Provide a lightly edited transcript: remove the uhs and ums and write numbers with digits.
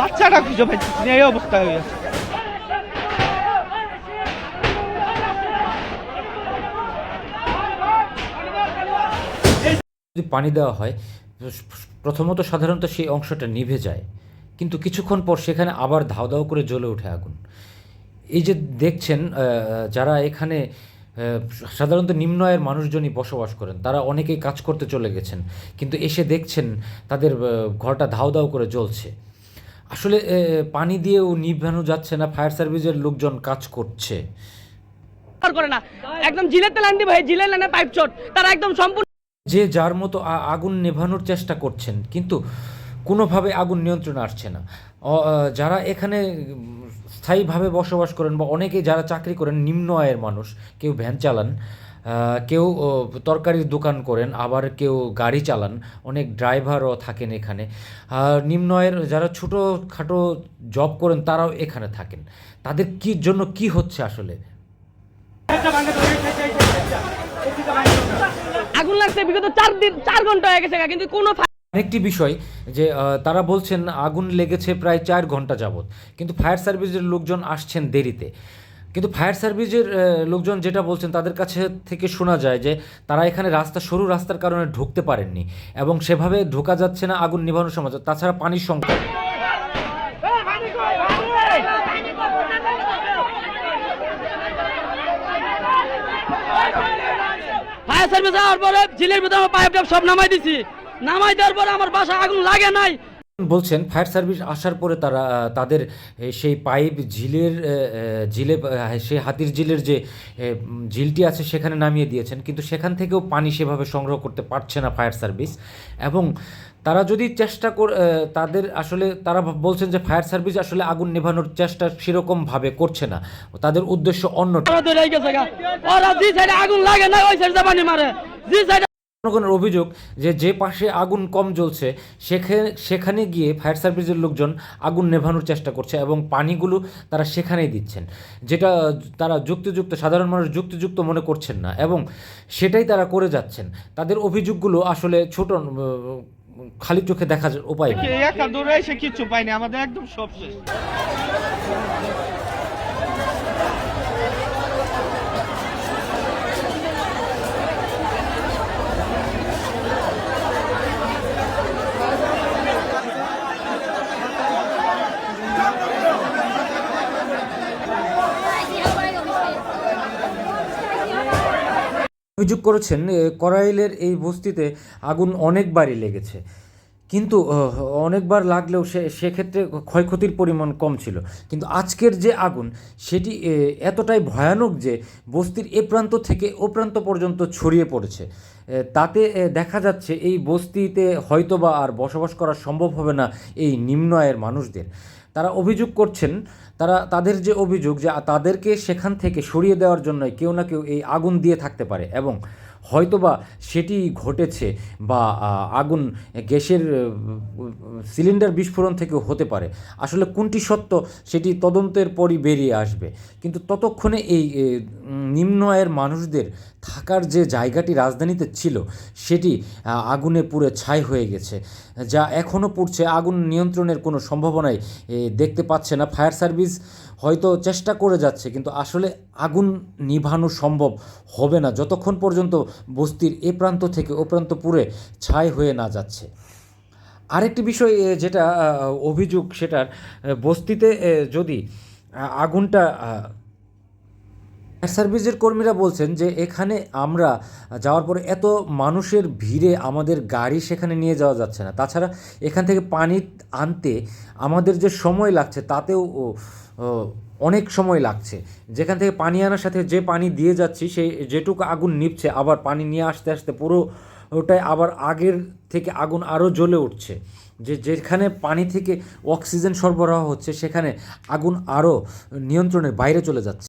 বাচ্চাটা খুঁজে পাইতেছি না, এই অবস্থা হয়ে গেছে। যদি পানি দেওয়া হয় প্রথমত সাধারণত সেই অংশটা নিভে যায়, কিন্তু কিছুক্ষণ পর সেখানে আবার ধাও ধাও করে জ্বলে ওঠে আগুন। এই যে দেখছেন যারা এখানে সাধারণত নিম্ন আয়ের মানুষজনই বসবাস করেন, তারা অনেকেই কাজ করতে চলে গেছেন, কিন্তু এসে দেখছেন তাদের ঘরটা ধাও ধাও করে জ্বলছে। আসলে পানি দিয়েও নিভানো যাচ্ছে না, ফায়ার সার্ভিসের লোকজন কাজ করছে করে না, একদম জিলের লাইন দিয়ে ভাই, জিলের লাইনে পাইপ শর্ট, তারা একদম সম্পূর্ণ যে যার মতো আগুন নেভানোর চেষ্টা করছেন, কিন্তু কোনোভাবে আগুন নিয়ন্ত্রণে আসছে না। যারা এখানে স্থায়ীভাবে বসবাস করেন বা অনেকে যারা চাকরি করেন, নিম্ন আয়ের মানুষ, কেউ ভ্যান চালান, কেউ তরকারির দোকান করেন, আবার কেউ গাড়ি চালান, অনেক ড্রাইভারও থাকেন এখানে। নিম্ন আয়ের যারা ছোটোখাটো জব করেন তারাও এখানে থাকেন। তাদের কি জন্য কি হচ্ছে আসলে? আগুন লাগছে বিগত 4 ঘন্টা হয়ে গেছে, কিন্তু কোনো আরেকটি বিষয় যে তারা বলছেন আগুন লেগেছে প্রায় 4 ঘন্টা যাবৎ, কিন্তু ফায়ার সার্ভিসের লোকজন আসছেন দেরিতে। কিন্তু ফায়ার সার্ভিসের লোকজন যেটা বলছেন, তাদের কাছে থেকে শোনা যায় যে তারা এখানে সরু রাস্তার কারণে ঢুকতে পারেননি এবং সেভাবে ঢোকা যাচ্ছে না আগুন নিভানোর সময়। তাছাড়া পানির সংকট। ফায়ার সার্ভিস আসার পরে জিলের ভিতরে পাইপ সব নামাই দিছি, নামাই দেওয়ার পরে আমার বাসা আগুন লাগে নাই। বলছেন ফায়ার সার্ভিস আসার পরে তারা তাদের সেই পাইপ ঝিলে সেই হাতির ঝিলের যে ঝিলটি আছে সেখানে নামিয়ে দিয়েছেন, কিন্তু সেখান থেকেও পানি সেভাবে সংগ্রহ করতে পারছে না ফায়ার সার্ভিস। এবং তারা যদি চেষ্টা তাদের আসলে তারা বলছেন যে ফায়ার সার্ভিস আসলে আগুন নেভানোর চেষ্টা সেরকমভাবে করছে না, তাদের উদ্দেশ্য অন্য। আগুন লাগে না ওই সাইডে পানি মারে, জনগণের অভিযোগ যে পাশে আগুন কম জ্বলছে সেখানে গিয়ে ফায়ার সার্ভিসের লোকজন আগুন নেভানোর চেষ্টা করছে এবং পানিগুলো তারা সেখানেই দিচ্ছেন, যেটা তারা যুক্তিযুক্ত, সাধারণ মানুষ যুক্তিযুক্ত মনে করছেন না এবং সেটাই তারা করে যাচ্ছেন। তাদের অভিযোগগুলো আসলে ছোট, খালি চোখে দেখার উপায় নেই। একা দৌড়ে এসে কিচ্ছু পাইনি, আমাদের একদম সব শেষ। অভিযোগ করেছেন করাইলের এই বস্তিতে আগুন অনেকবারই লেগেছে, কিন্তু অনেকবার লাগলেও সেক্ষেত্রে ক্ষয়ক্ষতির পরিমাণ কম ছিল। কিন্তু আজকের যে আগুন সেটি এতটাই ভয়ানক যে বস্তির এ প্রান্ত থেকে ও প্রান্ত পর্যন্ত ছড়িয়ে পড়েছে। তাতে দেখা যাচ্ছে এই বস্তিতে হয়তোবা আর বসবাস করা সম্ভব হবে না এই নিম্ন আয়ের মানুষদের। তারা অভিযোগ করছেন, তাদের যে অভিযোগ যে তাদেরকে সেখান থেকে সরিয়ে দেওয়ার জন্য কেউ না কেউ এই আগুন দিয়ে থাকতে পারে এবং হয়তোবা সেটি ঘটেছে, বা আগুন গ্যাসের সিলিন্ডার বিস্ফোরণ থেকেও হতে পারে। আসলে কোনটি সত্য সেটি তদন্তের পরই বেরিয়ে আসবে, কিন্তু ততক্ষণে এই নিম্ন আয়ের মানুষদের থাকার যে জায়গাটি রাজধানীতে ছিল সেটি আগুনে পুড়ে ছাই হয়ে গেছে, যা এখনও পুড়ছে। আগুন নিয়ন্ত্রণের কোনো সম্ভাবনাই দেখতে পাচ্ছে না। ফায়ার সার্ভিস হয়তো চেষ্টা করে যাচ্ছে, কিন্তু আসলে আগুন নিভানো সম্ভব হবে না যতক্ষণ পর্যন্ত বস্তির এ প্রান্ত থেকে ও প্রান্ত পুড়ে ছাই হয়ে না যাচ্ছে। আরেকটি বিষয় যেটা অভিযোগ, সেটার বস্তিতে যদি আগুনটা, ফায়ার সার্ভিসের কর্মীরা বলছেন যে এখানে আমরা যাওয়ার পরে এত মানুষের ভিড়ে আমাদের গাড়ি সেখানে নিয়ে যাওয়া যাচ্ছে না। তাছাড়া এখান থেকে পানি আনতে আমাদের যে সময় লাগছে তাতেও অনেক সময় লাগছে। যেখান থেকে পানি আনার সাথে যে পানি দিয়ে যাচ্ছি সেই যেটুকু আগুন নিভছে, আবার পানি নিয়ে আসতে আসতে পুরো ওটাই আবার আগের থেকে আগুন আরও জ্বলে উঠছে। যেখানে পানি থেকে অক্সিজেন সরবরাহ হচ্ছে সেখানে আগুন আরও নিয়ন্ত্রণের বাইরে চলে যাচ্ছে।